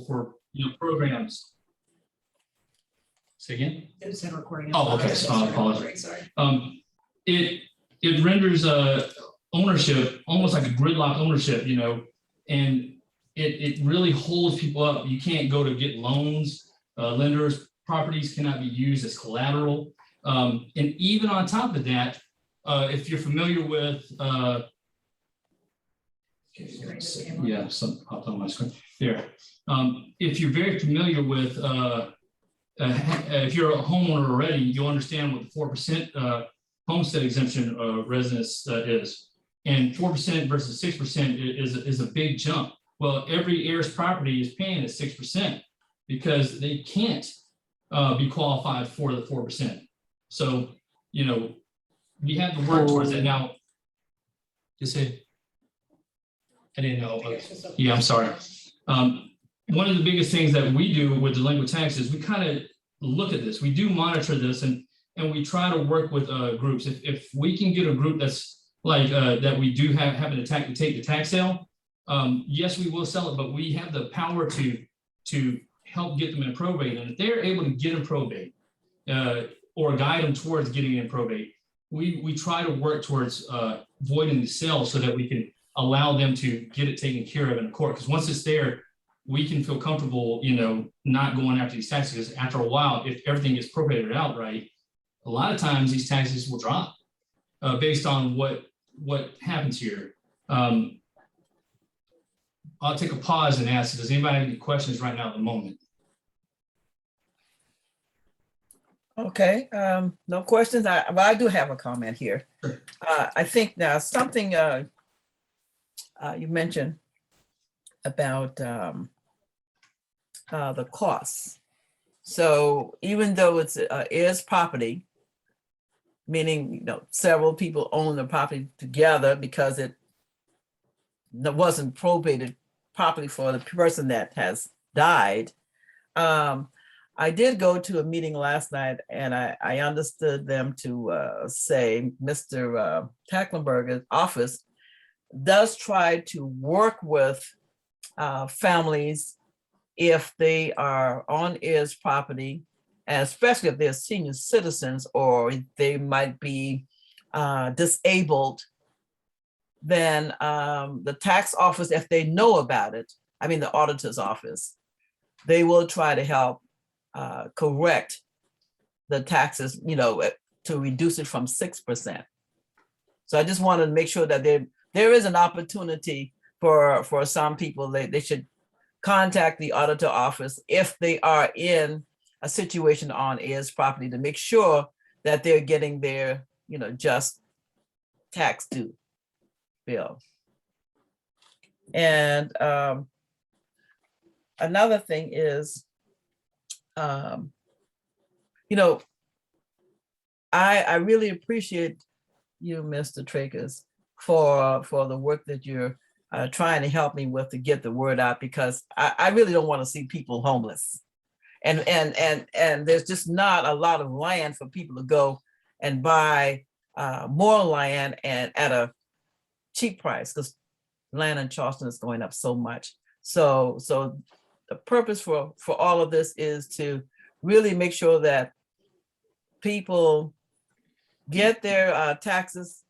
for programs. Say again? It said recording. Oh, okay. So I apologize. Sorry. It renders ownership almost like a gridlock ownership, and it really holds people up. You can't go to get loans. Lenders' properties cannot be used as collateral. And even on top of that, if you're familiar with, yeah, some popped on my screen there. If you're very familiar with, if you're a homeowner already, you'll understand what the 4% homestead exemption residence is. And 4% versus 6% is a big jump. Well, every heirs property is paying at 6% because they can't be qualified for the 4%. So, we have to work towards that. Now, just say, I didn't know. Yeah, I'm sorry. One of the biggest things that we do with delinquent taxes, we kind of look at this. We do monitor this, and we try to work with groups. If we can get a group that's like that we do have an attack to take the tax sale, yes, we will sell it, but we have the power to help get them in probate. And if they're able to get in probate or guide them towards getting in probate, we try to work towards voiding the sale so that we can allow them to get it taken care of in court. Because once it's there, we can feel comfortable, not going after these taxes. Because after a while, if everything is probated outright, a lot of times these taxes will drop based on what happens here. I'll take a pause and ask, does anybody have any questions right now at the moment? Okay, no questions. I do have a comment here. Sure. I think now something you mentioned about the costs. So even though it's heirs property, meaning several people own the property together because it wasn't probated properly for the person that has died. I did go to a meeting last night, and I understood them to say Mr. Tacklenberger's office does try to work with families if they are on heirs property, and especially if they're senior citizens or they might be disabled. Then the tax office, if they know about it, I mean the auditor's office, they will try to help correct the taxes, to reduce it from 6%. So I just wanted to make sure that there is an opportunity for some people. They should contact the auditor office if they are in a situation on heirs property to make sure that they're getting their, just tax due bill. And another thing is, I really appreciate you, Mr. Trakers, for the work that you're trying to help me with to get the word out, because I really don't want to see people homeless. And there's just not a lot of land for people to go and buy more land and at a cheap price, because land in Charleston is going up so much. So the purpose for all of this is to really make sure that people get their taxes,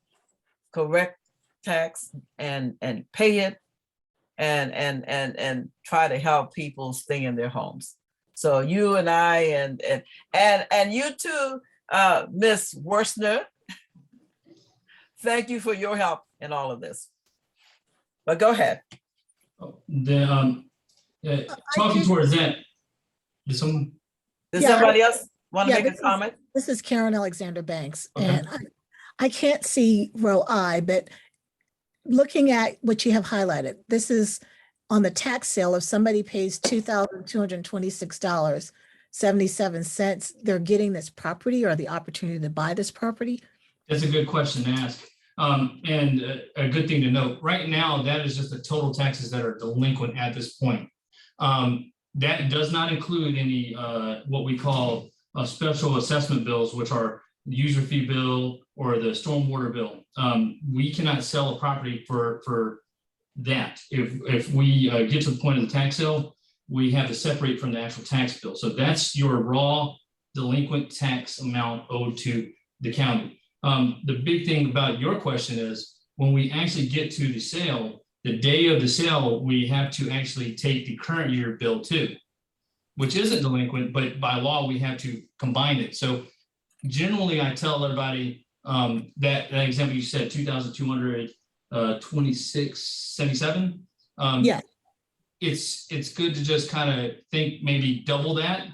correct tax, and pay it, and try to help people stay in their homes. So you and I and you too, Miss Worstner, thank you for your help in all of this. But go ahead. Talking towards that, does somebody else want to make a comment? This is Karen Alexander Banks, Okay. and I can't see row I, but looking at what you have highlighted, this is on the tax sale. If somebody pays $2,226.77, they're getting this property or the opportunity to buy this property. That's a good question to ask. And a good thing to note, right now, that is just the total taxes that are delinquent at this point. That does not include any what we call special assessment bills, which are the user fee bill or the stormwater bill. We cannot sell a property for that. If we get to the point of the tax sale, we have to separate from the actual tax bill. So that's your raw delinquent tax amount owed to the county. The big thing about your question is when we actually get to the sale, the day of the sale, we have to actually take the current year bill too, which isn't delinquent, but by law, we have to combine it. So generally, I tell everybody that example you said, 2,226.77. Yeah. It's good to just kind of think maybe double that,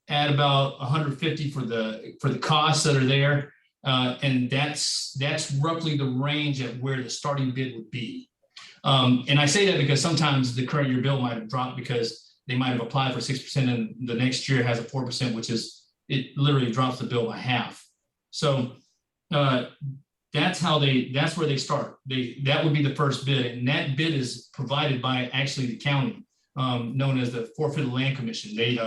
add about 150 for the costs that are there, and that's roughly the range at where the starting bid would be. And I say that because sometimes the current year bill might have dropped because they might have applied for 6% and the next year has a 4%, which is, it literally drops the bill by half. So that's where they start. That would be the first bid, and that bid is provided by actually the county, known as the Forfeited Land Commission. They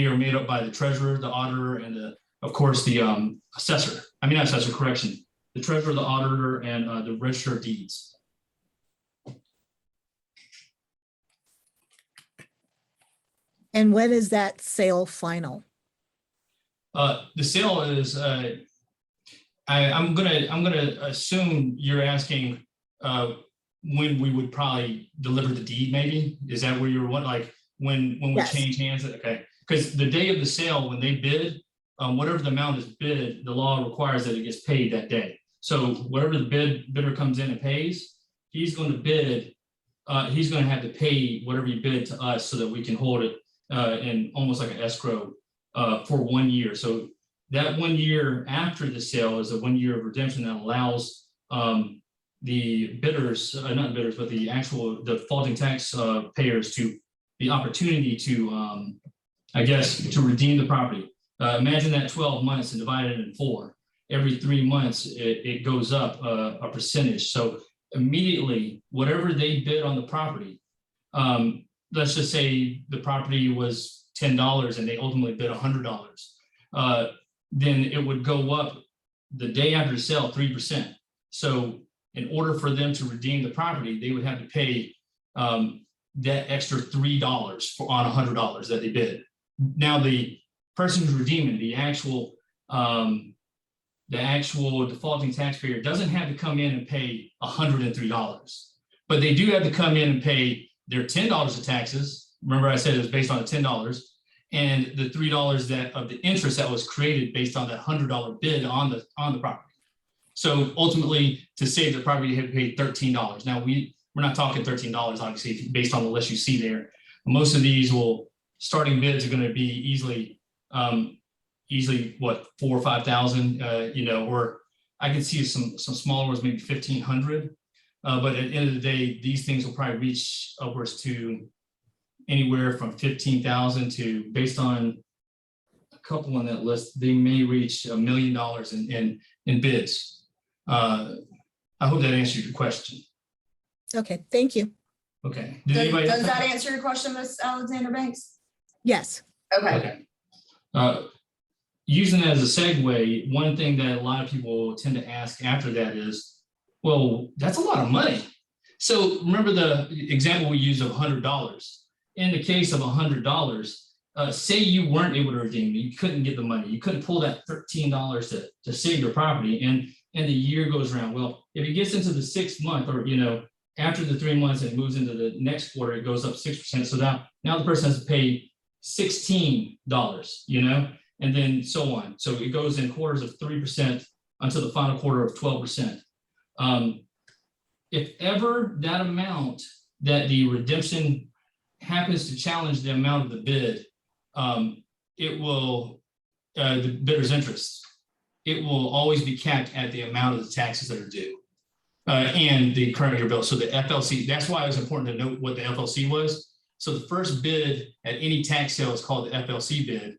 are made up by the treasurer, the auditor, and of course the assessor. I mean, not assessor, correction. The treasurer, the auditor, and the register of deeds. And when is that sale final? The sale is. I'm gonna assume you're asking when we would probably deliver the deed. Maybe is that where you're what, like when we Yes. change hands? Okay, because the day of the sale, when they bid, whatever the amount is bid, the law requires that it gets paid that day. So whatever the bidder comes in and pays, he's going to bid. He's going to have to pay whatever he bid to us so that we can hold it in almost like an escrow for 1 year. So that 1 year after the sale is a 1 year of redemption that allows the bidders, not bidders, but the actual defaulting tax payers to the opportunity to, I guess, to redeem the property. Imagine that 12 months and divide it in 4. Every 3 months, it goes up a percentage. So immediately, whatever they bid on the property, let's just say the property was $10 and they ultimately bid $100. Then it would go up the day after the sale 3%. So in order for them to redeem the property, they would have to pay that extra $3 on $100 that they bid. Now the person who's redeeming, the actual defaulting taxpayer doesn't have to come in and pay $103, but they do have to come in and pay their $10 of taxes. Remember, I said it was based on the $10. And the $3 that of the interest that was created based on that $100 bid on the property. So ultimately, to save the property, you have to pay $13. Now we're not talking $13, obviously, based on the list you see there. Most of these starting bids are going to be easily what, 4,000 or 5,000. Or I can see some smaller ones, maybe 1,500. But at the end of the day, these things will probably reach upwards to anywhere from 15,000 to, based on a couple on that list, they may reach $1 million in bids. I hope that answers your question. Okay, thank you. Okay. Does that answer your question, Ms. Alexander Banks? Yes. Okay. Using that as a segue, one thing that a lot of people tend to ask after that is, well, that's a lot of money. So remember the example we used of $100. In the case of $100, say you weren't able to redeem it, you couldn't get the money, you couldn't pull that $13 to save your property, and the year goes around. Well, if it gets into the 6th month, or after the 3 months and it moves into the next quarter, it goes up 6%. So now the person has to pay $16, and then so on. So it goes in quarters of 3% until the final quarter of 12%. If ever that amount that the redemption happens to challenge the amount of the bid, it will, the bidder's interest, it will always be capped at the amount of the taxes that are due and the current year bill. So the FLC, that's why it was important to note what the FLC was. So the first bid at any tax sale is called the FLC bid.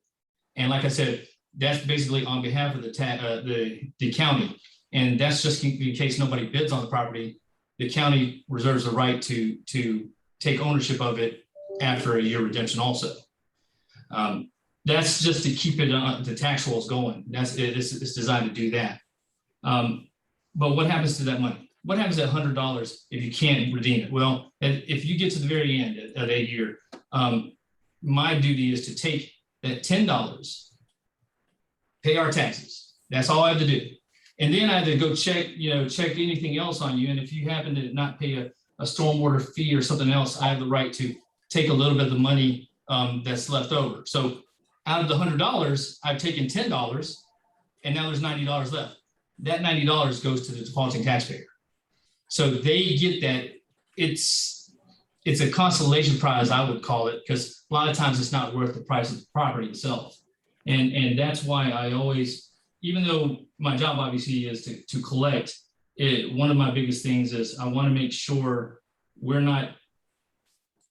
And like I said, that's basically on behalf of the county. And that's just in case nobody bids on the property, the county reserves the right to take ownership of it after a year redemption also. That's just to keep it the tax rolls going. It's designed to do that. But what happens to that money? What happens at $100 if you can't redeem it? Well, if you get to the very end of that year, My duty is to take that $10, pay our taxes. That's all I have to do. And then I have to go check anything else on you. And if you happen to not pay a stormwater fee or something else, I have the right to take a little bit of the money that's left over. So out of the $100, I've taken $10 and now there's $90 left. That $90 goes to the defaulting taxpayer. So they get that. It's a consolation prize, I would call it, because a lot of times it's not worth the price of the property itself. And that's why I always, even though my job obviously is to collect, one of my biggest things is I want to make sure we're not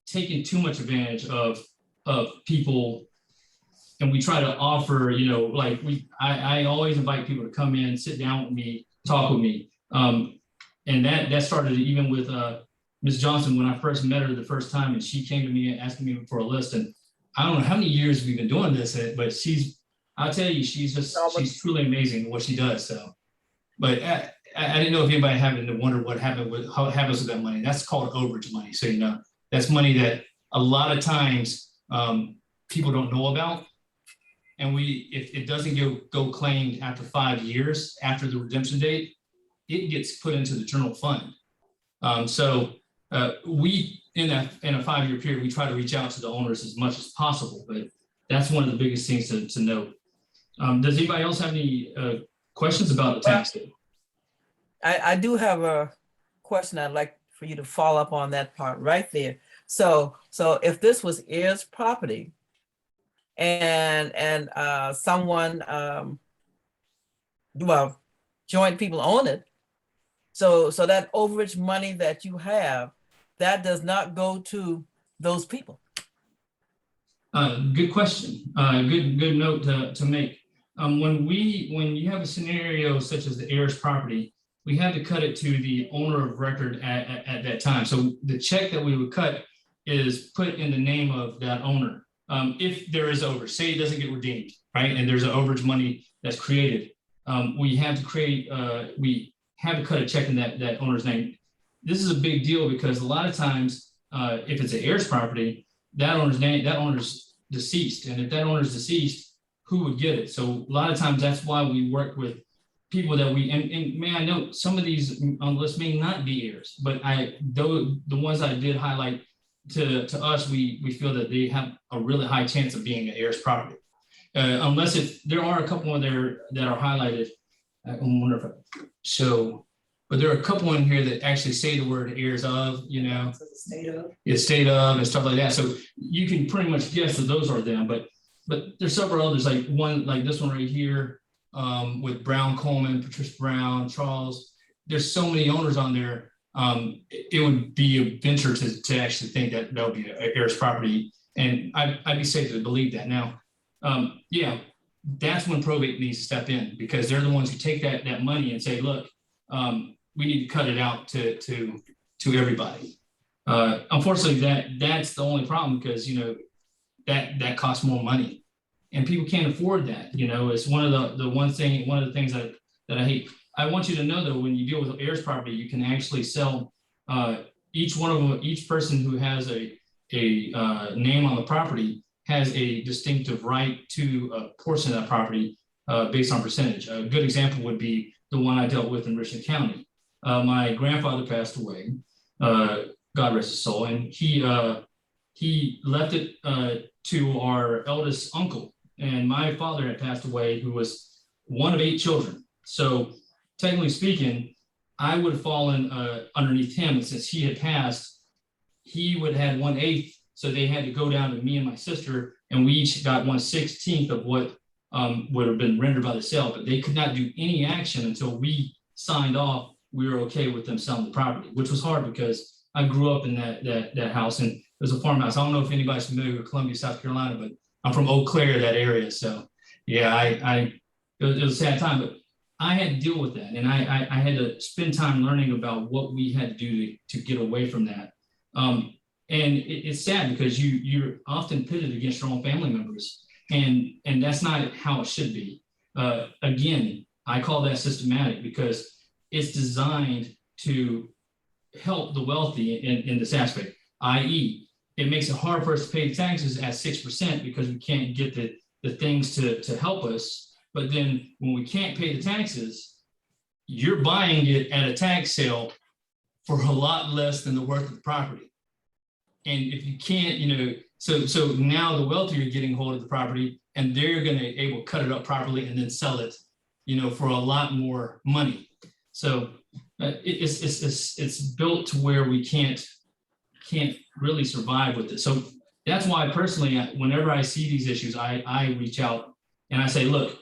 taking too much advantage of people. And we try to offer, I always invite people to come in, sit down with me, talk with me. And that started even with Ms. Johnson when I first met her the first time, and she came to me asking me for a list. And I don't know how many years we've been doing this, but I'll tell you, she's truly amazing what she does. So, but I didn't know if anybody having to wonder how it happens with that money. That's called overage money. So, that's money that a lot of times people don't know about. And if it doesn't go claimed after 5 years after the redemption date, it gets put into the general fund. So we, in a 5-year period, we try to reach out to the owners as much as possible, but that's one of the biggest things to note. Does anybody else have any questions about the tax bill? I do have a question I'd like for you to follow up on that part right there. So if this was heirs property and someone, joint people own it, so that overage money that you have, that does not go to those people. Good question. Good note to make. When you have a scenario such as the heirs property, we had to cut it to the owner of record at that time. So the check that we would cut is put in the name of that owner. If there is overage, say it doesn't get redeemed, right? And there's an overage money that's created. We have to cut a check in that owner's name. This is a big deal because a lot of times, if it's an heirs property, that owner's deceased. And if that owner's deceased, who would get it? So a lot of times that's why we work with people that and may I note, some of these on the list may not be heirs, but the ones I did highlight to us, we feel that they have a really high chance of being an heirs property. Unless if there are a couple in there that are highlighted. I wonder if but there are a couple in here that actually say the word heirs of, State of. State of and stuff like that. So you can pretty much guess that those are them, but there's several others, like this one right here, with Brown Coleman, Patricia Brown, Charles. There's so many owners on there. It would be a venture to actually think that would be an heirs property. And I'd be safe to believe that. Now, that's when probate needs to step in, because they're the ones who take that money and say, look, we need to cut it out to everybody. Unfortunately, that's the only problem, because that costs more money, and people can't afford that. It's one of the things that I hate. I want you to know, though, when you deal with heirs property, you can actually sell each one of them. Each person who has a name on the property has a distinctive right to a portion of that property based on percentage. A good example would be the one I dealt with in Richland County. My grandfather passed away, God rest his soul, and he left it to our eldest uncle. And my father had passed away, who was one of 8 children. So technically speaking, I would have fallen underneath him. And since he had passed, he would have had 1/8. So they had to go down to me and my sister, and we each got 1/16 of what would have been rendered by the sale. But they could not do any action until we signed off. We were okay with them selling the property, which was hard because I grew up in that house, and it was a farmhouse. I don't know if anybody's familiar with Columbia, South Carolina, but I'm from Eau Claire, that area. So yeah, it was a sad time, but I had to deal with that. And I had to spend time learning about what we had to do to get away from that. And it's sad because you're often pitted against your own family members, and that's not how it should be. Again, I call that systematic because it's designed to help the wealthy in this aspect, i.e., it makes it hard for us to pay taxes at 6% because we can't get the things to help us. But then when we can't pay the taxes, you're buying it at a tax sale for a lot less than the worth of the property. And if you can't, so now the wealthy are getting hold of the property and they're going to able to cut it up properly and then sell it, for a lot more money. So it's built to where we can't really survive with it. So that's why personally, whenever I see these issues, I reach out and I say, look,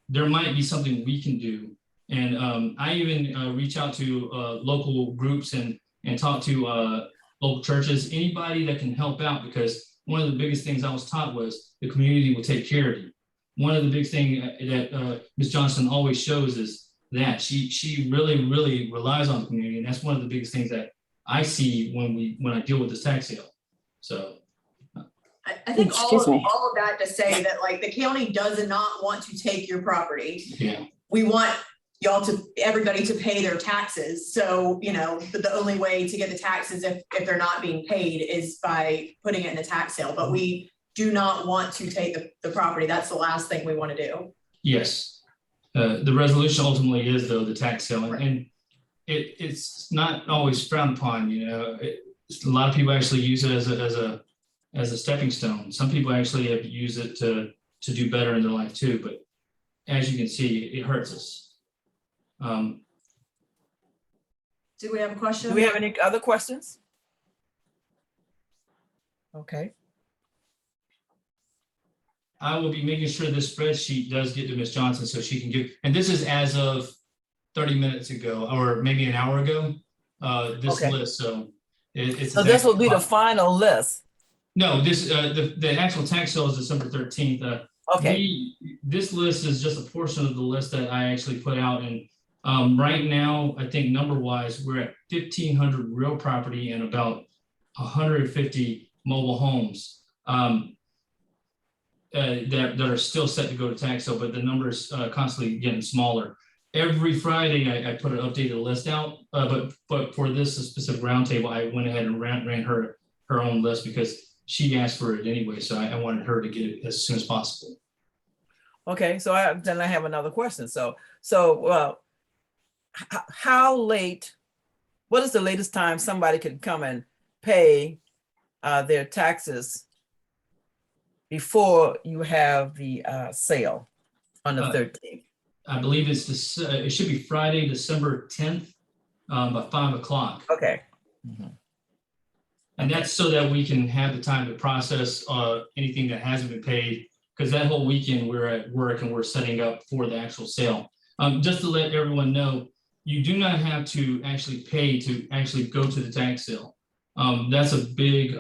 there might be something we can do. And I even reach out to local groups and talk to local churches, anybody that can help out, because one of the biggest things I was taught was the community will take care of you. One of the big things that Ms. Johnson always shows is that she really, really relies on the community. And that's one of the biggest things that I see when I deal with this tax sale. So I think all of that to say that like the county does not want to take your property. yeah. We want everybody to pay their taxes. So, the only way to get the taxes if they're not being paid is by putting it in a tax sale. But we do not want to take the property. That's the last thing we want to do. Yes. The resolution ultimately is though the tax sale, and it's not always frowned upon. A lot of people actually use it as a stepping stone. Some people actually have used it to do better in their life too. But as you can see, it hurts us. Do we have a question? Do we have any other questions? Okay. I will be making sure this spreadsheet does get to Ms. Johnson so she can give, and this is as of 30 minutes ago, or maybe an hour ago, this Okay. list. So it's. So this will be the final list. No, this, the actual tax sale is December 13th. Okay. This list is just a portion of the list that I actually put out. And right now, I think number wise, we're at 1,500 real property and about 150 mobile homes. That are still set to go to tax sale, but the numbers constantly getting smaller. Every Friday, I put an updated list out, but for this specific roundtable, I went ahead and ran her own list because she asked for it anyway. So I wanted her to get it as soon as possible. Okay, so then I have another question. So how late? What is the latest time somebody could come and pay their taxes before you have the sale on the 13th? I believe it should be Friday, December 10th, by 5 o'clock. Okay. And that's so that we can have the time to process anything that hasn't been paid, because that whole weekend we're at work and we're setting up for the actual sale. Just to let everyone know, you do not have to actually pay to actually go to the tax sale. That's a big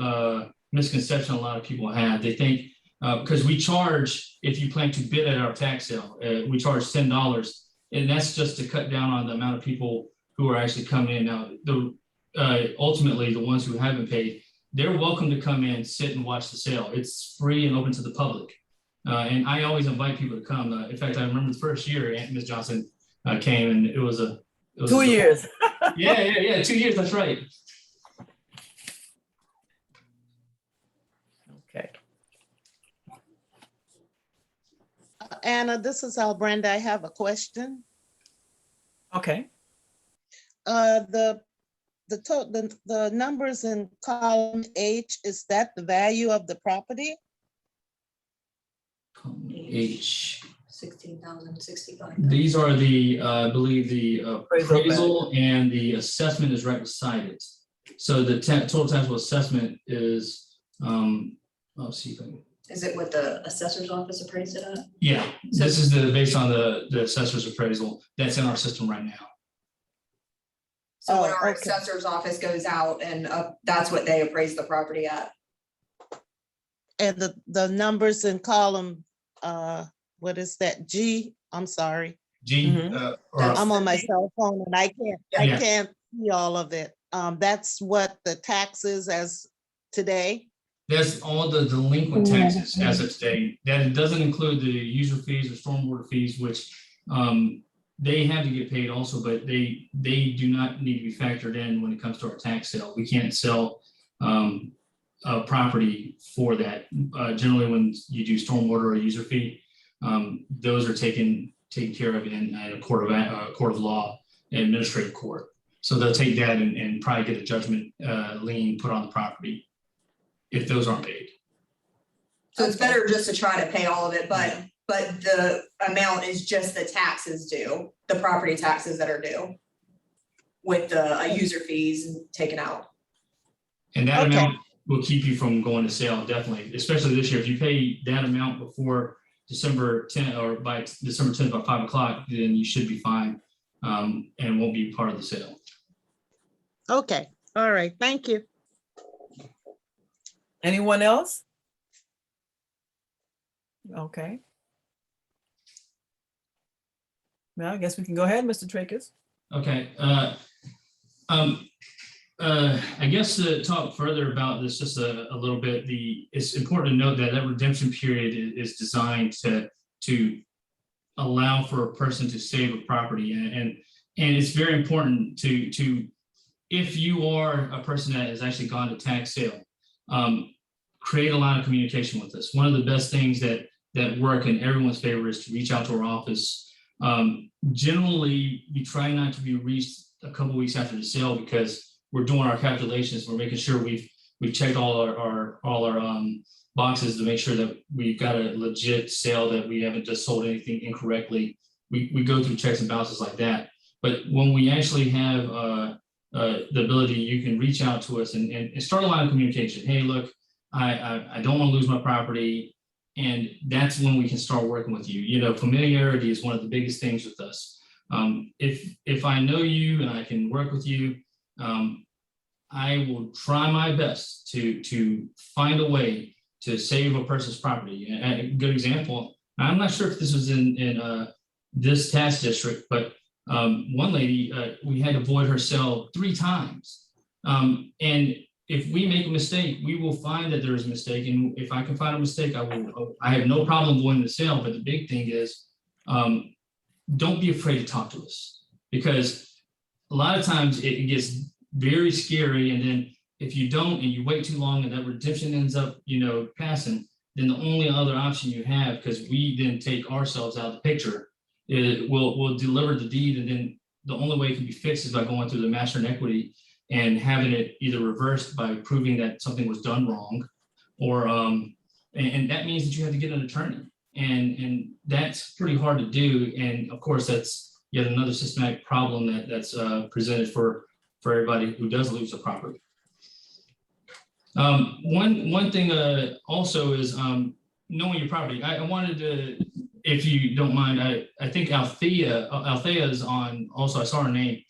misconception a lot of people have. They think because we charge, if you plan to bid at our tax sale, we charge $10, and that's just to cut down on the amount of people who are actually coming in. Now, ultimately, the ones who haven't paid, they're welcome to come in, sit and watch the sale. It's free and open to the public. And I always invite people to come. In fact, I remember the first year Ms. Johnson came, and it was 2 years. Yeah, 2 years, that's right. Okay. Anna, this is Brenda. I have a question. Okay. The numbers in column H, is that the value of the property? H. 16,065. These are the, I believe the appraisal and the assessment is right beside it. So the total taxable assessment is, I'll see if I can. Is it what the assessor's office appraised it at? Yeah, this is based on the assessor's appraisal that's in our system right now. So when our okay. assessor's office goes out and that's what they appraise the property at. And the numbers in column, what is that? G, I'm sorry. G, Mhm. I'm on my cell phone and I Yeah. can't see all of it. That's what the taxes as today? that's all the delinquent taxes as of today. That doesn't include the user fees or stormwater fees, which they have to get paid also, but they do not need to be factored in when it comes to our tax sale. We can't sell property for that. Generally, when you do stormwater or user fee, those are taken care of in a court of law, administrative court. So they'll take that and probably get a judgment lien put on the property if those aren't paid. So it's better just to try to pay all of it, but the amount is just the taxes due, the property taxes that are due with the user fees taken out. And that Okay. amount will keep you from going to sale, definitely, especially this year. If you pay that amount before December 10th or by December 10th by 5 o'clock, then you should be fine and won't be part of the sale. Okay, all right, thank you. Anyone else? Okay. Well, I guess we can go ahead, Mr. Tracus. Okay. I guess to talk further about this just a little bit, it's important to note that redemption period is designed to allow for a person to save a property, and it's very important to if you are a person that has actually gone to tax sale, create a line of communication with us. One of the best things that work in everyone's favor is to reach out to our office. Generally, we try not to be reached a couple weeks after the sale because we're doing our calculations. We're making sure we've checked all our boxes to make sure that we've got a legit sale, that we haven't just sold anything incorrectly. We go through checks and balances like that. But when we actually have the ability, you can reach out to us and start a line of communication. Hey, look, I don't want to lose my property. And that's when we can start working with you. You know, familiarity is one of the biggest things with us. If I know you and I can work with you, I will try my best to find a way to save a person's property. A good example, I'm not sure if this was in this tax district, but one lady, we had to void her sale 3 times. And if we make a mistake, we will find that there is a mistake. And if I can find a mistake, I have no problem voiding the sale. But the big thing is, don't be afraid to talk to us, because a lot of times it gets very scary. And then if you don't, and you wait too long and that redemption ends up, passing, then the only other option you have, because we then take ourselves out of the picture, is we'll deliver the deed. And then the only way it can be fixed is by going through the master in equity and having it either reversed by proving that something was done wrong, or and that means that you have to get an attorney, and that's pretty hard to do. And of course, that's yet another systematic problem that's presented for everybody who does lose a property. One thing also is knowing your property. I wanted to, if you don't mind, I think Althea is on also. I saw her name.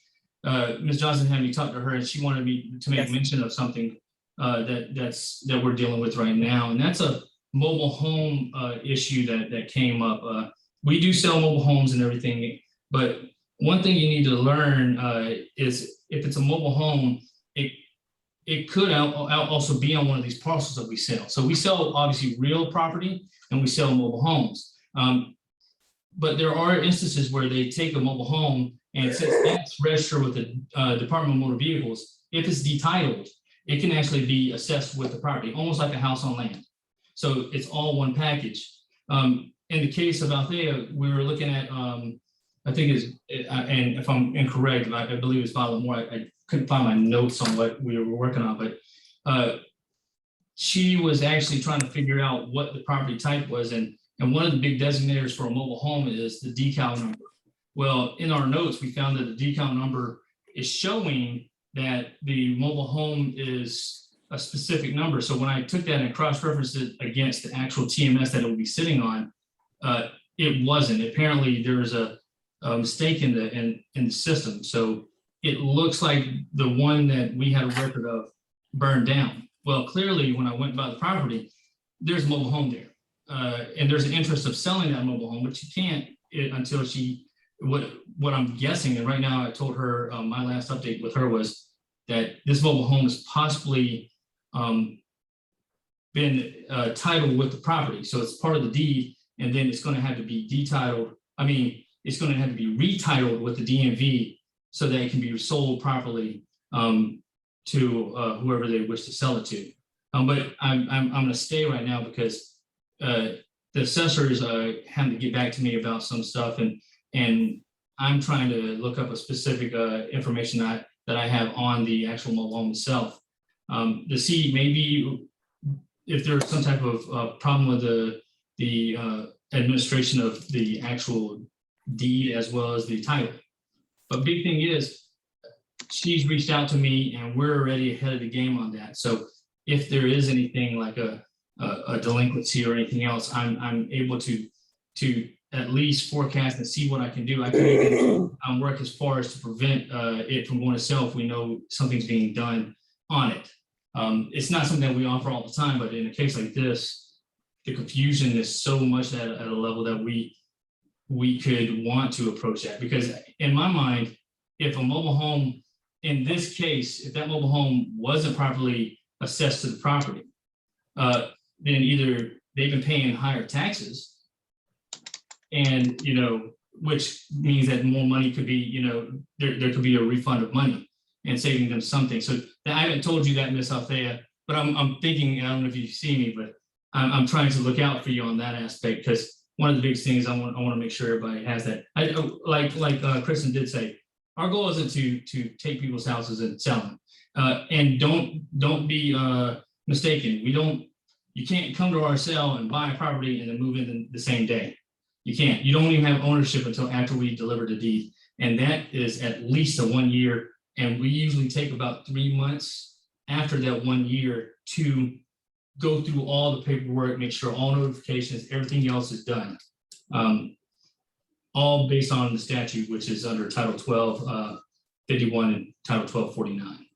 Ms. Johnson had me talk to her, and she wanted me to make Yes. mention of something that we're dealing with right now, and that's a mobile home issue that came up. We do sell mobile homes and everything, but one thing you need to learn is if it's a mobile home, it could also be on one of these parcels that we sell. So we sell obviously real property and we sell mobile homes, but there are instances where they take a mobile home, and since that's registered with the Department of Motor Vehicles, if it's detitled, it can actually be assessed with the property, almost like a house on land. So it's all one package. In the case of Althea, we were looking at, I think and if I'm incorrect, I believe it's filed more. I couldn't find my notes on what we were working on, but she was actually trying to figure out what the property type was. And one of the big designators for a mobile home is the decal number. Well, in our notes, we found that the decal number is showing that the mobile home is a specific number. So when I took that and cross-referenced it against the actual TMS that it would be sitting on, it wasn't. Apparently, there was a mistake in the system. So it looks like the one that we had a record of burned down. Well, clearly, when I went by the property, there's a mobile home there, and there's an interest of selling that mobile home, but she can't until she. What I'm guessing, and right now I told her my last update with her was that this mobile home has possibly been titled with the property. So it's part of the deed, and then it's going to have to be detitled. I mean, it's going to have to be retitled with the DMV so that it can be sold properly to whoever they wish to sell it to. But I'm going to stay right now because the assessors had to get back to me about some stuff, and I'm trying to look up a specific information that I have on the actual mobile home itself to see maybe if there's some type of problem with the administration of the actual deed as well as the title. But big thing is, she's reached out to me and we're already ahead of the game on that. So if there is anything like a delinquency or anything else, I'm able to at least forecast and see what I can do. I can even work as far as to prevent it from going to sell if we know something's being done on it. It's not something that we offer all the time, but in a case like this, the confusion is so much at a level that we could want to approach that. Because in my mind, if a mobile home, in this case, if that mobile home wasn't properly assessed to the property, then either they've been paying higher taxes, and which means that more money could be, there could be a refund of money and saving them something. So I haven't told you that, Miss Althea, but I'm thinking, I don't know if you see me, but I'm trying to look out for you on that aspect, because one of the biggest things I want to make sure everybody has that. Like Kristen did say, our goal isn't to take people's houses and sell them. And don't be mistaken. You can't come to our sale and buy a property and then move in the same day. You can't. You don't even have ownership until after we deliver the deed. And that is at least a 1 year. And we usually take about 3 months after that 1 year to go through all the paperwork, make sure all notifications, everything else is done. All based on the statute, which is under Title 12, 51 and Title 12, 49.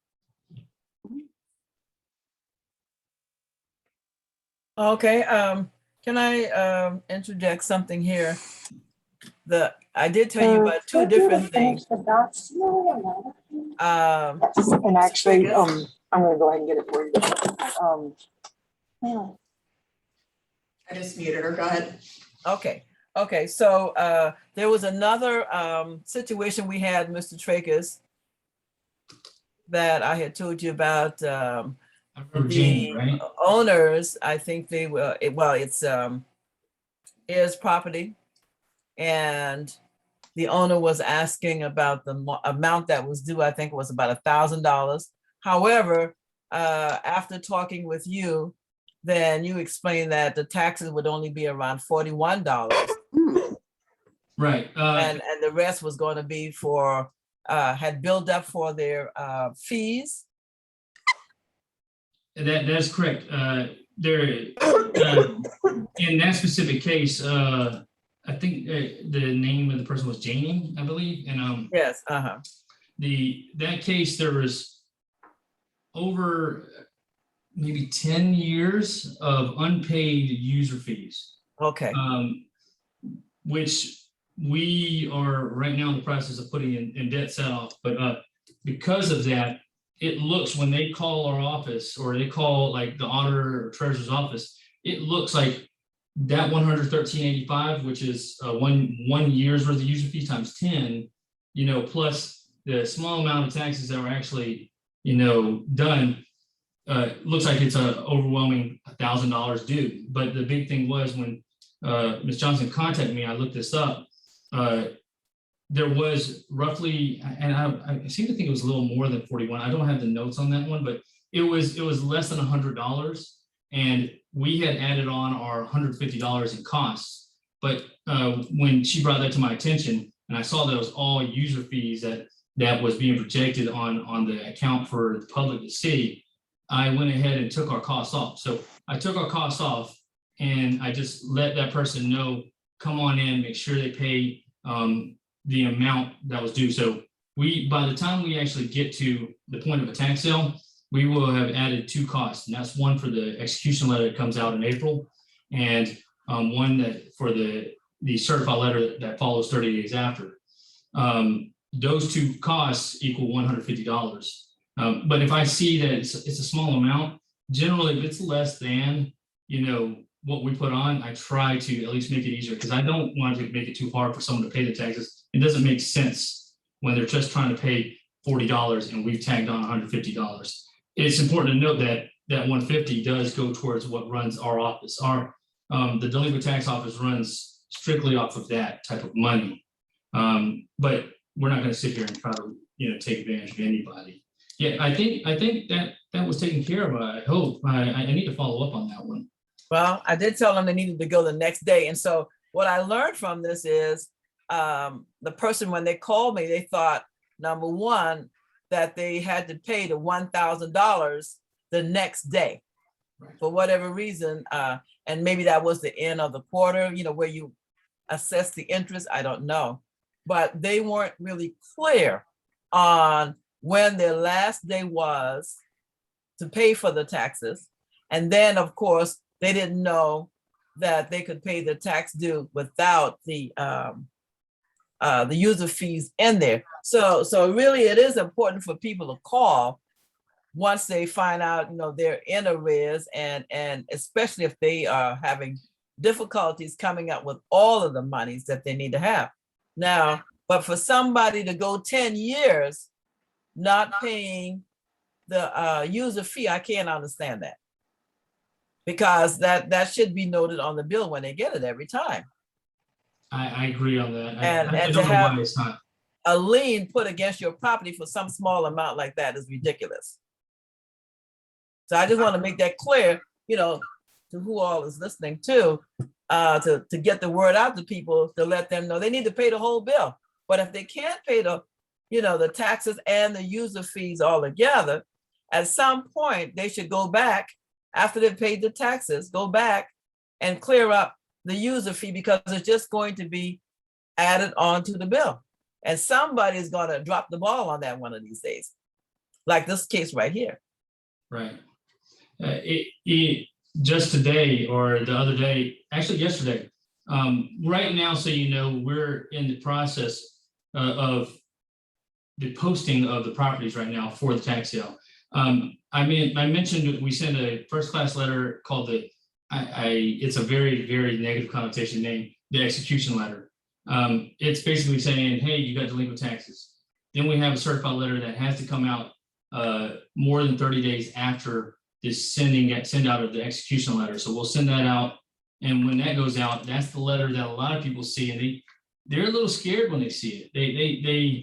Okay, can I interject something here? I did tell you about two different things. And actually, I'm gonna go ahead and get it for you. Yeah. I just muted her. Go ahead. Okay, so there was another situation we had, Mr. Tracus, that I had told you about. I remember Jamie, right? Owners, I think they were, it's heirs property. And the owner was asking about the amount that was due. I think it was about $1,000. However, after talking with you, then you explained that the taxes would only be around $41. Right. And the rest was going to be for, had built up for their fees. That's correct. There, in that specific case, I think the name of the person was Jamie, I believe, and Yes. that case there was over maybe 10 years of unpaid user fees. Okay. Which we are right now in the process of putting in debt set off, but because of that, it looks, when they call our office or they call like the auditor or treasurer's office, it looks like that $113.85, which is one year's worth of user fee times 10, plus the small amount of taxes that were actually, done, looks like it's an overwhelming $1,000 due. But the big thing was when Ms. Johnson contacted me, I looked this up. There was roughly, and I seem to think it was a little more than 41. I don't have the notes on that one, but it was less than $100. And we had added on our $150 in costs. But when she brought that to my attention, and I saw that it was all user fees that was being projected on the account for the public to see, I went ahead and took our costs off. So I took our costs off and I just let that person know, come on in, make sure they pay the amount that was due. So by the time we actually get to the point of a tax sale, we will have added 2 costs. And that's one for the execution letter that comes out in April, and one that for the certified letter that follows 30 days after. Those 2 costs equal $150. But if I see that it's a small amount, generally if it's less than, what we put on, I try to at least make it easier, because I don't want to make it too hard for someone to pay the taxes. It doesn't make sense when they're just trying to pay $40 and we've tagged on $150. It's important to note that that 150 does go towards what runs our office. The delinquent tax office runs strictly off of that type of money. But we're not going to sit here and try to, take advantage of anybody. Yeah, I think that was taken care of. I hope. I need to follow up on that one. Well, I did tell them they needed to go the next day. And so what I learned from this is the person, when they called me, they thought, number one, that they had to pay the $1,000 the next day for whatever reason. And maybe that was the end of the quarter, where you assess the interest. I don't know. But they weren't really clear on when their last day was to pay for the taxes. And then, of course, they didn't know that they could pay the tax due without the user fees in there. So really, it is important for people to call once they find out, they're in arrears, and especially if they are having difficulties coming up with all of the monies that they need to have. Now, but for somebody to go 10 years not paying the user fee, I can't understand that. Because that should be noted on the bill when they get it every time. I agree on that. And I to don't know have why it's not. a lien put against your property for some small amount like that is ridiculous. So I just want to make that clear, to who all is listening to get the word out to people, to let them know they need to pay the whole bill. But if they can't pay the taxes and the user fees all together, at some point they should go back after they've paid the taxes, go back and clear up the user fee, because it's just going to be added on to the bill. And somebody's going to drop the ball on that one of these days, like this case right here. Right. Just today or the other day, actually yesterday, right now, so we're in the process of the posting of the properties right now for the tax sale. I mentioned we sent a first-class letter called it's a very, very negative connotation name, the execution letter. It's basically saying, hey, you got delinquent taxes. Then we have a certified letter that has to come out more than 30 days after this send out of the execution letter. So we'll send that out. And when that goes out, that's the letter that a lot of people see, and they're a little scared when they see it.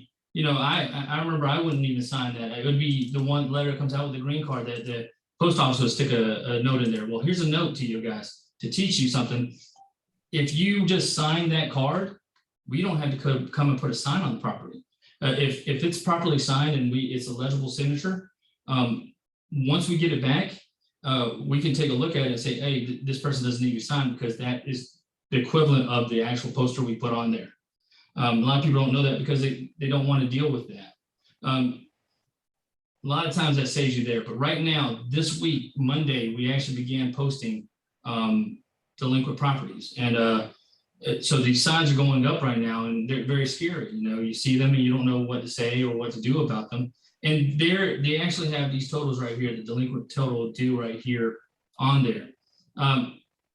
I remember I wouldn't even sign that. It would be the one letter that comes out with the green card that the post office would stick a note in there. Well, here's a note to you guys to teach you something. If you just sign that card, we don't have to come and put a sign on the property. If it's properly signed and it's a legible signature, once we get it back, we can take a look at it and say, hey, this person doesn't need to sign, because that is the equivalent of the actual poster we put on there. A lot of people don't know that because they don't want to deal with that. A lot of times that saves you there. But right now, this week, Monday, we actually began posting delinquent properties. And so these signs are going up right now, and they're very scary. You see them and you don't know what to say or what to do about them. And they actually have these totals right here, the delinquent total due right here on there.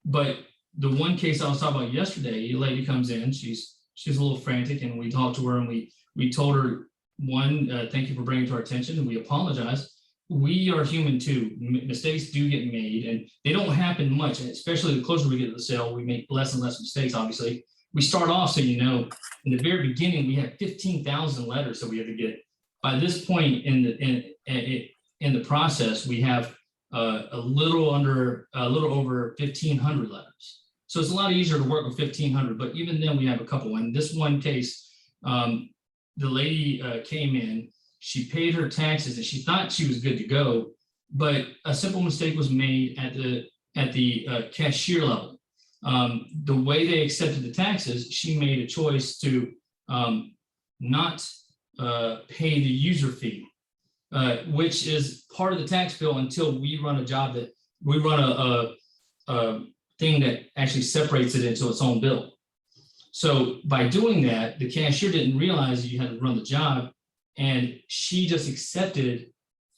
But the one case I was talking about yesterday, a lady comes in, she's a little frantic, and we talked to her, and we told her, thank you for bringing it to our attention, and we apologize. We are human too. Mistakes do get made, and they don't happen much, especially the closer we get to the sale, we make less and less mistakes, obviously. We start off, so in the very beginning, we had 15,000 letters that we had to get. By this point in the process, we have a little over 1,500 letters. So it's a lot easier to work with 1,500, but even then we have a couple. In this one case, the lady came in, she paid her taxes, and she thought she was good to go, but a simple mistake was made at the cashier level. The way they accepted the taxes, she made a choice to not pay the user fee, which is part of the tax bill until we run a thing that actually separates it into its own bill. So by doing that, the cashier didn't realize you had to run the job, and she just accepted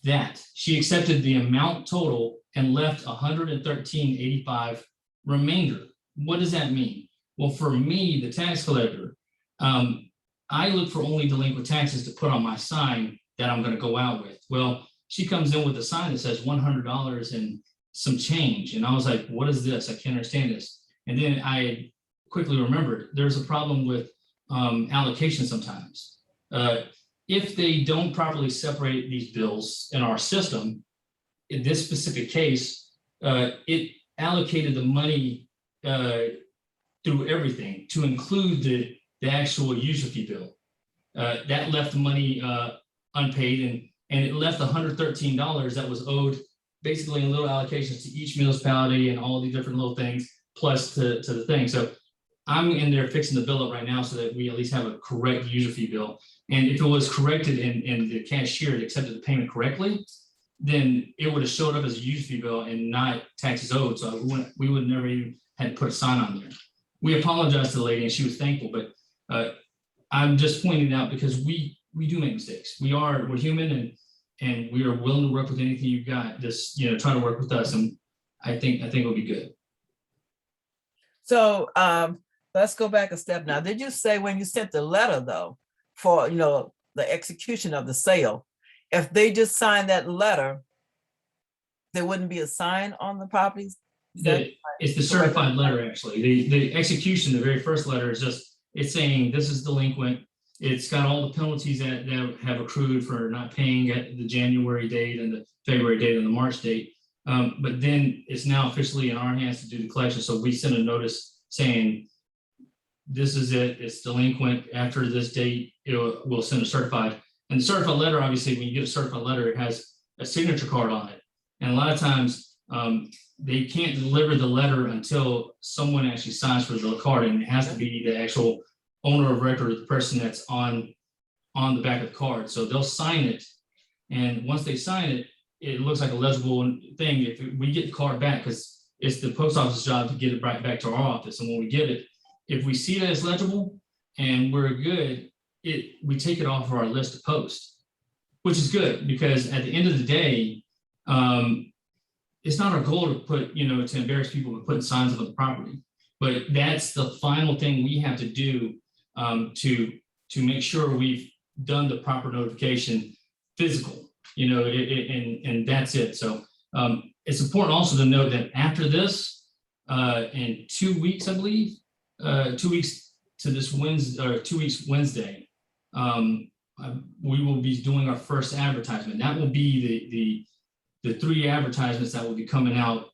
that. She accepted the amount total and left $113.85 remainder. What does that mean? Well, for me, the tax collector, I look for only delinquent taxes to put on my sign that I'm going to go out with. Well, she comes in with a sign that says $100 and some change. And I was like, what is this? I can't understand this. And then I quickly remembered there's a problem with allocation sometimes. If they don't properly separate these bills in our system, in this specific case, it allocated the money through everything to include the actual user fee bill. That left the money unpaid, and it left $113 that was owed basically in little allocations to each municipality and all the different little things, plus to the thing. So I'm in there fixing the bill up right now so that we at least have a correct user fee bill. And if it was corrected and the cashier had accepted the payment correctly, then it would have showed up as a user fee bill and not taxes owed. So we would never even had to put a sign on there. We apologized to the lady and she was thankful, but I'm just pointing it out because we do make mistakes. We're human and we are willing to work with anything you've got. Just try to work with us, and I think it'll be good. So let's go back a step now. Did you say when you sent the letter though for the execution of the sale, if they just signed that letter, there wouldn't be a sign on the properties? It's the certified letter actually. The execution, the very first letter is just it's saying this is delinquent. It's got all the penalties that have accrued for not paying at the January date and the February date and the March date. But then it's now officially in our hands to do the collection. So we send a notice saying, this is it, it's delinquent. After this date, we'll send a certified. And the certified letter, obviously, when you get a certified letter, it has a signature card on it. And a lot of times they can't deliver the letter until someone actually signs for the card, and it has to be the actual owner of record, the person that's on the back of the card. So they'll sign it. And once they sign it, it looks like a legible thing. If we get the card back, because it's the post office job to get it right back to our office. And when we get it, if we see that it's legible and we're good, we take it off of our list to post, which is good because at the end of the day, it's not our goal to put, to embarrass people with putting signs on the property, but that's the final thing we have to do to make sure we've done the proper notification physical, and that's it. So it's important also to note that after this, in 2 weeks, I believe, 2 weeks to this Wednesday, or 2 weeks Wednesday, we will be doing our first advertisement. That will be the 3 advertisements that will be coming out,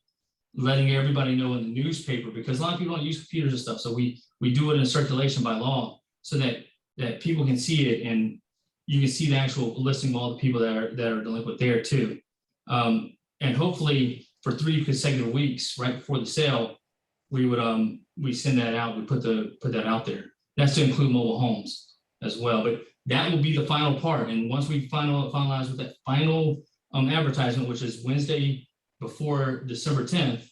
letting everybody know in the newspaper, because a lot of people don't use computers and stuff. So we do it in circulation by law so that people can see it, and you can see the actual listing of all the people that are delinquent there too. And hopefully for 3 consecutive weeks right before the sale, we send that out. We put that out there. That's to include mobile homes as well. But that will be the final part. And once we finalize with that final advertisement, which is Wednesday before December 10th,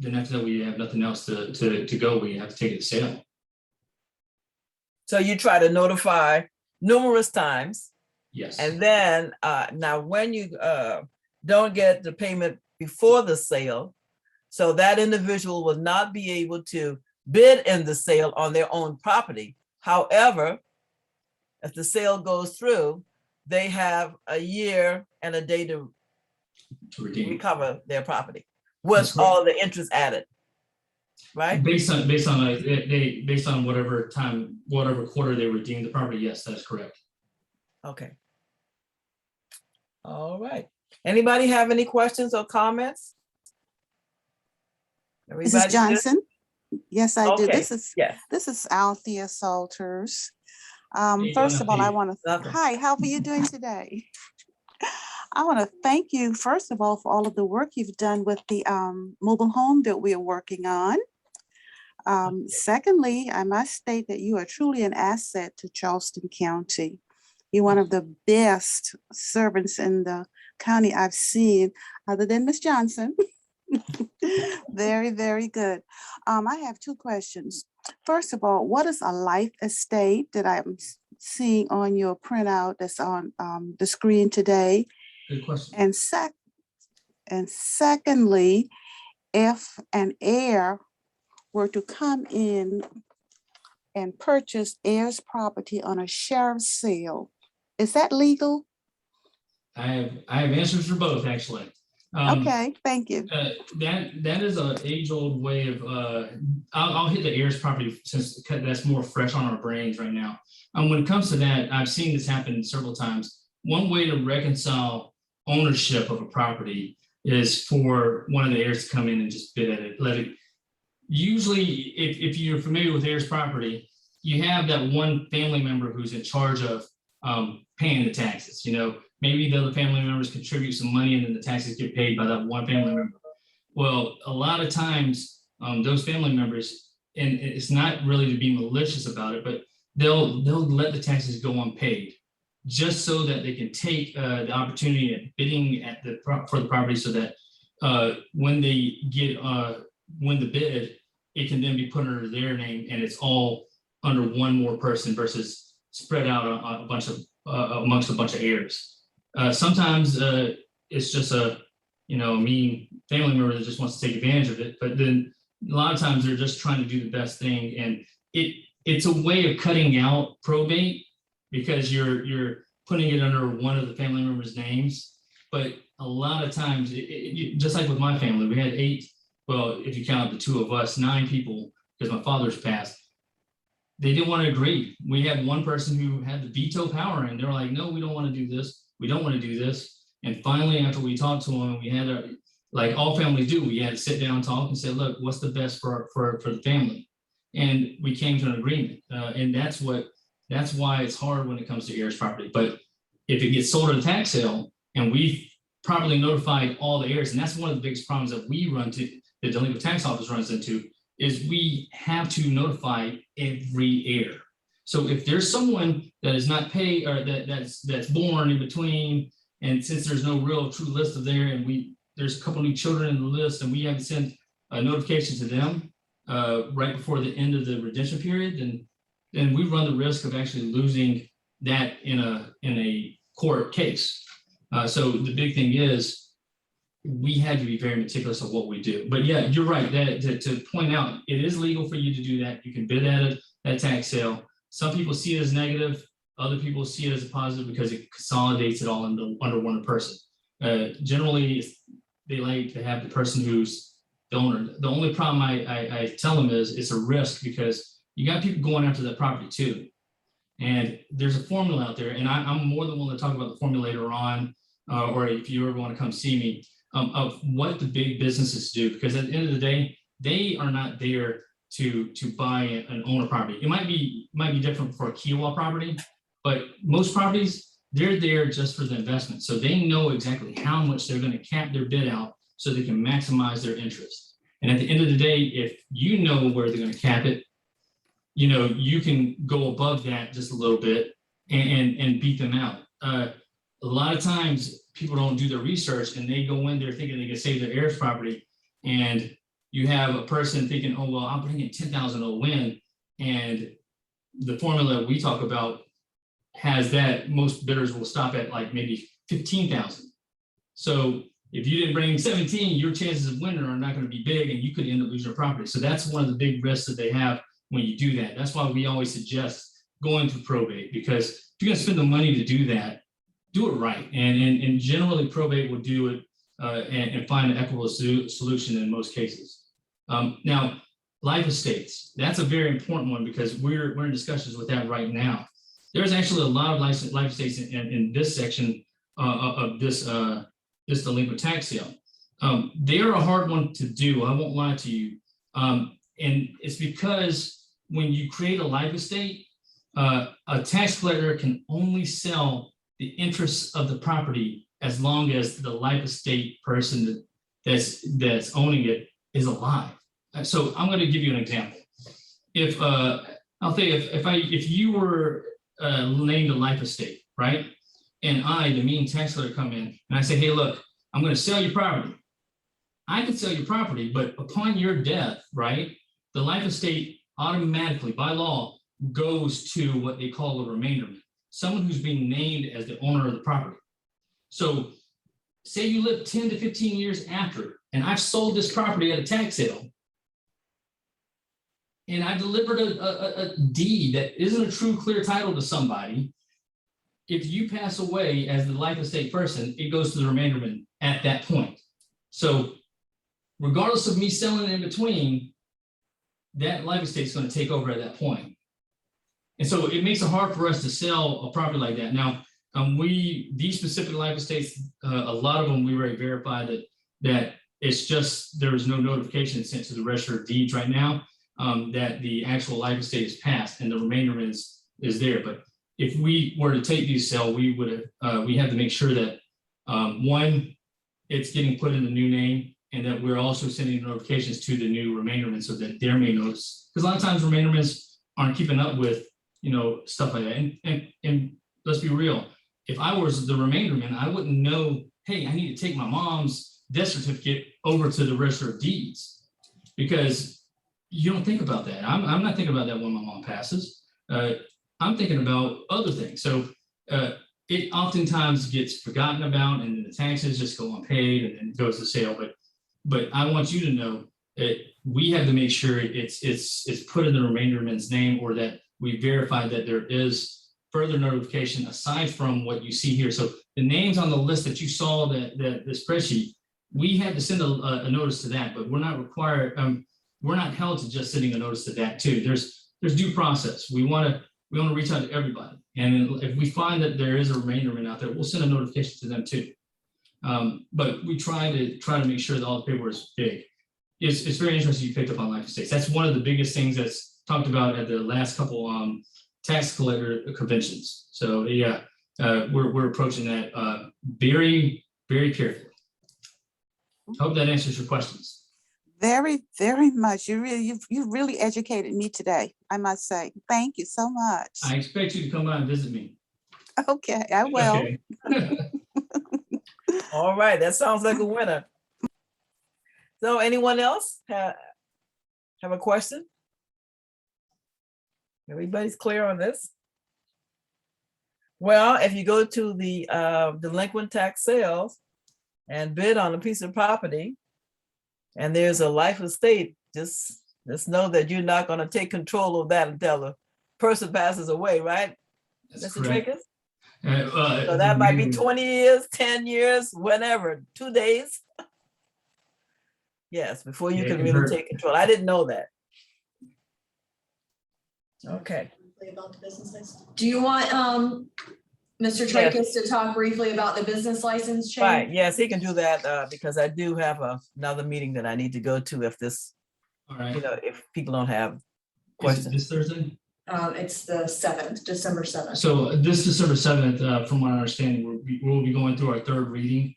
then after that we have nothing else to go. We have to take it to sale. So you try to notify numerous times. Yes. And then now when you don't get the payment before the sale, so that individual will not be able to bid in the sale on their own property. However, if the sale goes through, they have a year and a day to recover their property with all the interest added, right? Based on whatever time, whatever quarter they redeem the property. Yes, that's correct. Okay. All right. Anybody have any questions or comments? Mrs. Everybody good? Johnson? Yes, I do. Okay, This is Althea Salters. Hey, First of all, I want to, Nothing. hi, how are you doing today? I want to thank you, first of all, for all of the work you've done with the mobile home that we are working on. Secondly, I must state that you are truly an asset to Charleston County. You're one of the best servants in the county I've seen, other than Ms. Johnson. Very, very good. I have 2 questions. First of all, what is a life estate that I'm seeing on your printout that's on the screen today? Good question. And secondly, if an heir were to come in and purchase heir's property on a sheriff's sale, is that legal? I have answers for both, actually. Okay, thank you. That is an age-old way of, I'll hit the heirs property since that's more fresh on our brains right now. When it comes to that, I've seen this happen several times. One way to reconcile ownership of a property is for one of the heirs to come in and just bid at it. Let it. Usually, if you're familiar with heirs property, you have that one family member who's in charge of paying the taxes. You know, maybe the other family members contribute some money and then the taxes get paid by that one family member. Well, a lot of times those family members, and it's not really to be malicious about it, but they'll let the taxes go unpaid just so that they can take the opportunity at bidding at for the property, so that when they get win the bid, it can then be put under their name and it's all under one more person versus spread out a bunch of amongst a bunch of heirs. Sometimes it's just a mean family member that just wants to take advantage of it, but then a lot of times they're just trying to do the best thing, and it's a way of cutting out probate because you're putting it under one of the family members' names. But a lot of times, just like with my family, we had 8, well, if you count the 2 of us, 9 people, because my father's passed. They didn't want to agree. We had one person who had the veto power, and they were like, no, we don't want to do this. We don't want to do this. And finally, after we talked to them, we had like all families do, we had to sit down and talk and say, look, what's the best for the family? And we came to an agreement. And that's why it's hard when it comes to heirs property. But if it gets sold at a tax sale and we properly notified all the heirs, and that's one of the biggest problems that we run to, the delinquent tax office runs into, is we have to notify every heir. So if there's someone that is not paid or that's born in between, and since there's no real true list of there, and there's a couple new children in the list, and we haven't sent a notification to them right before the end of the redemption period, then we run the risk of actually losing that in a court case. So the big thing is we had to be very meticulous of what we do. But yeah, you're right. That to point out, it is legal for you to do that. You can bid at it at tax sale. Some people see it as negative. Other people see it as a positive because it consolidates it all under one person. Generally, they like to have the person who's the owner. The only problem I tell them is it's a risk because you got people going after that property too. And there's a formula out there, and I'm more than willing to talk about the formula later on, or if you ever want to come see me, of what the big businesses do, because at the end of the day, they are not there to buy an owner property. It might be different for a Kiowa property, but most properties, they're there just for the investment. So they know exactly how much they're going to cap their bid out so they can maximize their interest. And at the end of the day, if you know where they're going to cap it, you can go above that just a little bit and beat them out. A lot of times people don't do their research and they go in there thinking they can save their heirs property. And you have a person thinking, oh, well, I'm putting in 10,000 to win. And the formula we talk about has that most bidders will stop at like maybe 15,000. So if you didn't bring 17, your chances of winning are not going to be big and you could end up losing your property. So that's one of the big risks that they have when you do that. That's why we always suggest going through probate, because if you're going to spend the money to do that, do it right. And generally probate will do it and find an equitable solution in most cases. Now, life estates, that's a very important one because we're in discussions with that right now. There's actually a lot of life estates in this section of this delinquent tax sale. They are a hard one to do, I won't lie to you. And it's because when you create a life estate, a tax collector can only sell the interests of the property as long as the life estate person that's owning it is alive. So I'm going to give you an example. If I'll say if you were named a life estate, right? And I, the mean tax collector, come in and I say, hey, look, I'm going to sell your property. I can sell your property, but upon your death, right, the life estate automatically, by law, goes to what they call a remainderment, someone who's being named as the owner of the property. So say you live 10 to 15 years after, and I've sold this property at a tax sale, and I delivered a deed that isn't a true clear title to somebody, if you pass away as the life estate person, it goes to the remainderman at that point. So regardless of me selling in between, that life estate is going to take over at that point. And so it makes it hard for us to sell a property like that. Now, these specific life estates, a lot of them, we already verified that it's just, there is no notification sent to the register of deeds right now that the actual life estate is passed and the remainder is there. But if we were to take these sell, we have to make sure that one, it's getting put in the new name, and that we're also sending notifications to the new remaindermen so that they're made notice. Because a lot of times remaindermen aren't keeping up with, stuff like that. And let's be real, if I was the remainderman, I wouldn't know, hey, I need to take my mom's death certificate over to the register of deeds, because you don't think about that. I'm not thinking about that when my mom passes. I'm thinking about other things. So it oftentimes gets forgotten about, and then the taxes just go unpaid, and then it goes to sale. But I want you to know that we have to make sure it's put in the remainderman's name, or that we verify that there is further notification aside from what you see here. So the names on the list that you saw, the spreadsheet, we had to send a notice to that, but we're not required. We're not held to just sending a notice to that too. There's due process. We want to reach out to everybody, and if we find that there is a remainderman out there, we'll send a notification to them too. But we try to make sure that all the paperwork is big. It's very interesting you picked up on life estates. That's one of the biggest things that's talked about at the last couple tax collector conventions. So yeah, we're approaching that very, very carefully. Hope that answers your questions. Very, very much. You really educated me today, I must say. Thank you so much. I expect you to come by and visit me. Okay, I will. Okay. All right, that sounds like a winner. So anyone else have a question? Everybody's clear on this? Well, if you go to the delinquent tax sales and bid on a piece of property, and there's a life estate, just know that you're not going to take control of that until the person passes away, right? That's Mr. correct. Trinkers? So that might be 20 years, 10 years, whenever, 2 days. Yes, before you can really take control. I didn't know that. Okay. About the business license. Do you want Mr. Tracus to talk briefly about the business license change? Right, yes, he can do that because I do have another meeting that I need to go to if this, All right. if people don't have Is it questions. this Thursday? It's the 7th, December 7th. So this December 7th, from my understanding, we'll be going through our third reading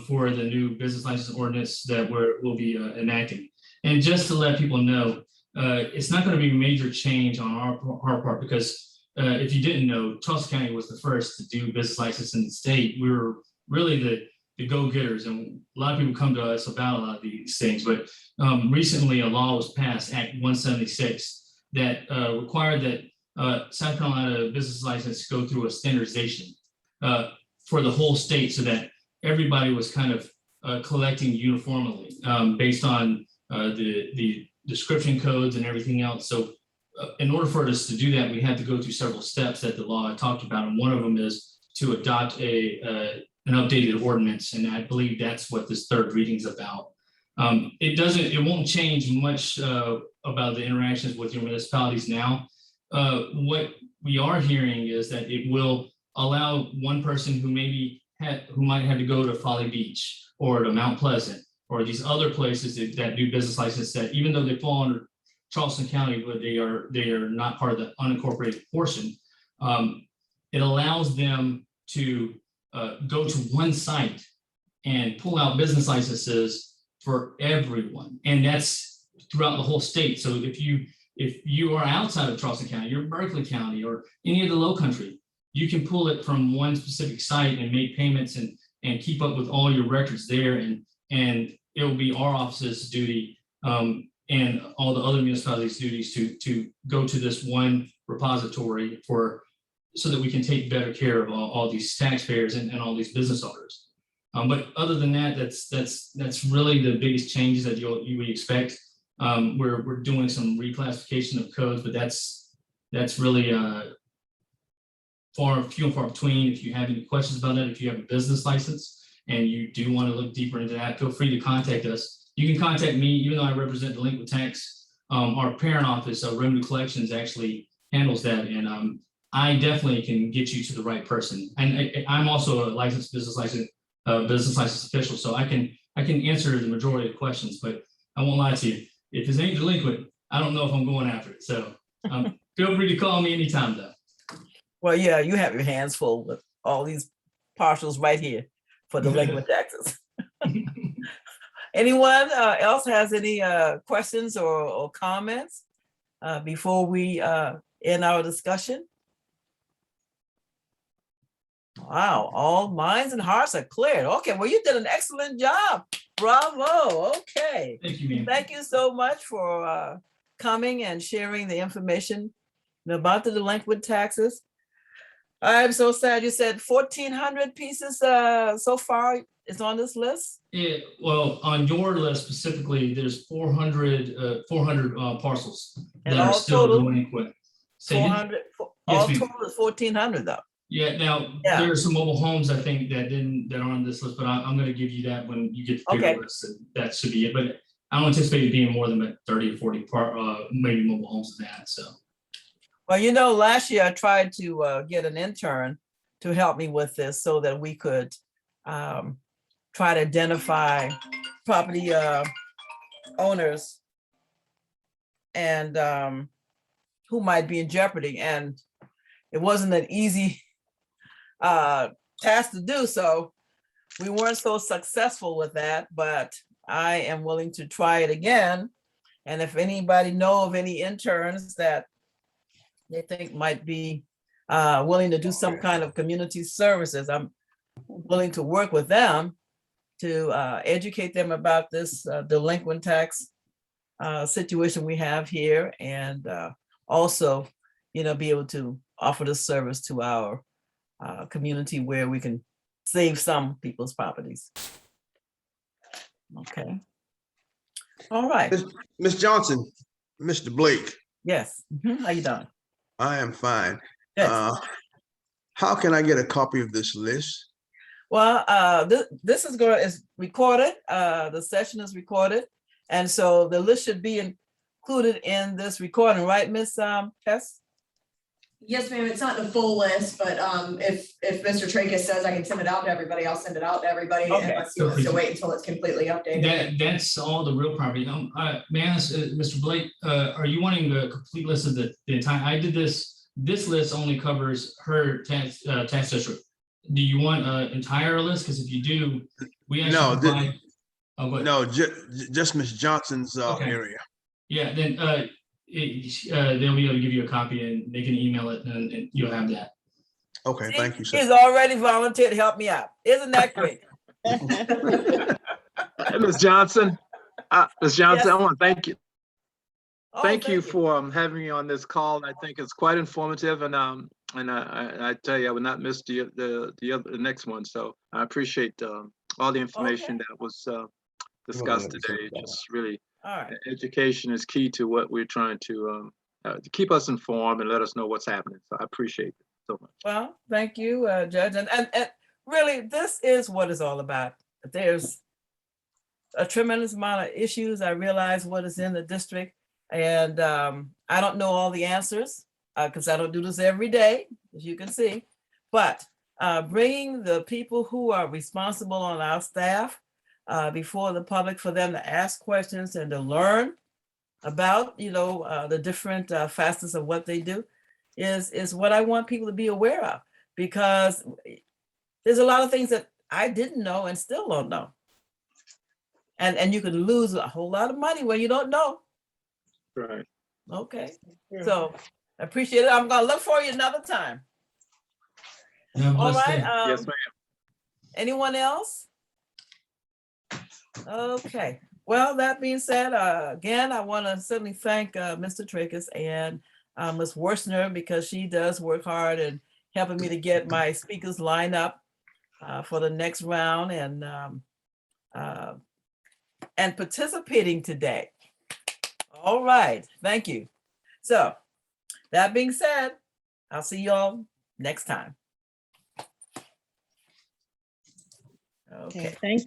for the new business license ordinance that we'll be enacting. And just to let people know, it's not going to be a major change on our part, because if you didn't know, Charleston County was the first to do business license in the state. We were really the go-getters, and a lot of people come to us about a lot of these things. But recently a law was passed, Act 176, that required that South Carolina business license go through a standardization for the whole state, so that everybody was kind of collecting uniformly based on the description codes and everything else. So in order for us to do that, we had to go through several steps that the law talked about. And one of them is to adopt an updated ordinance. And I believe that's what this third reading is about. It won't change much about the interactions with your municipalities now. What we are hearing is that it will allow one person who might have to go to Folly Beach or to Mount Pleasant or these other places that do business license, that even though they fall under Charleston County, but they are not part of the unincorporated portion, it allows them to go to one site and pull out business licenses for everyone. And that's throughout the whole state. So if you are outside of Charleston County, you're Berkeley County or any of the low country, you can pull it from one specific site and make payments and keep up with all your records there. And it will be our office's duty and all the other municipalities' duties to go to this one repository so that we can take better care of all these taxpayers and all these business owners. But other than that, that's really the biggest changes that you would expect. We're doing some reclassification of codes, but that's really few and far between. If you have any questions about it, if you have a business license and you do want to look deeper into that, feel free to contact us. You can contact me, even though I represent delinquent tax. Our parent office, Revenue Collections, actually handles that, and I definitely can get you to the right person. And I'm also a licensed business license official, so I can answer the majority of the questions. But I won't lie to you, if it's ain't delinquent, I don't know if I'm going after it. So feel free to call me anytime, though. Well, yeah, you have your hands full with all these partials right here for delinquent taxes. Anyone else has any questions or comments before we end our discussion? Wow, all minds and hearts are cleared. Okay, well, you did an excellent job. Bravo. Okay. Thank you, ma'am. Thank you so much for coming and sharing the information about the delinquent taxes. I'm so sad you said 1,400 pieces so far is on this list. Yeah, well, on your list specifically, there's 400 parcels And that are all still total, delinquent. Say again? 400, Yes, all ma'am. total is 1,400 though. Yeah, now Yeah. there are some mobile homes I think that are on this list, but I'm going to give you that when you get the bigger Okay. list. That should be it. But I don't anticipate it being more than 30 or 40 maybe mobile homes of that. So. Well, you know, last year I tried to get an intern to help me with this so that we could try to identify property owners and who might be in jeopardy. And it wasn't an easy task to do, so we weren't so successful with that, but I am willing to try it again. And if anybody know of any interns that they think might be willing to do some kind of community services, I'm willing to work with them to educate them about this delinquent tax situation we have here, and also, you know, be able to offer the service to our community where we can save some people's properties. Okay. All right. Ms. Johnson, Mr. Blake, Yes. How you doing? I am fine. Good. How can I get a copy of this list? Well, this is recorded. The session is recorded, and so the list should be included in this recording, right, Miss Hess? Yes, ma'am. It's not the full list, but if Mr. Tracus says I can send it out to everybody, I'll send it out to everybody Okay. unless he wants to wait until it's completely updated. That's all the real property. May I ask, Mr. Blake, are you wanting a complete list of the entire? I did this. This list only covers her tax district. Do you want an entire list? Because if you do, we actually provide. No, just Ms. Johnson's Okay. area. Yeah, then they'll be able to give you a copy and they can email it and you'll have that. Okay, See, thank you, sir. He's already volunteered to help me out. Isn't that great? Hey, Ms. Johnson, Yes. I want to thank you. Oh, Thank you for having me on this call. I think it's quite informative, and I tell you, I would not miss the next one. So I appreciate all the information that was discussed today. Just really, All right. education is key to what we're trying to keep us informed and let us know what's happening. So I appreciate it so much. Well, thank you, Judge. And really, this is what it's all about. There's a tremendous amount of issues. I realize what is in the district, and I don't know all the answers because I don't do this every day, as you can see. But bringing the people who are responsible on our staff before the public for them to ask questions and to learn about, you know, the different facets of what they do is what I want people to be aware of, because there's a lot of things that I didn't know and still don't know. And you can lose a whole lot of money when you don't know. Right. Okay. So I appreciate it. I'm gonna look for you another time. All right. Yes, ma'am. Anyone else? Okay. Well, that being said, again, I want to certainly thank Mr. Tracus and Ms. Worstner, because she does work hard and helping me to get my speakers lined up for the next round and participating today. All right. Thank you. So that being said, I'll see y'all next time. Okay. Okay, thank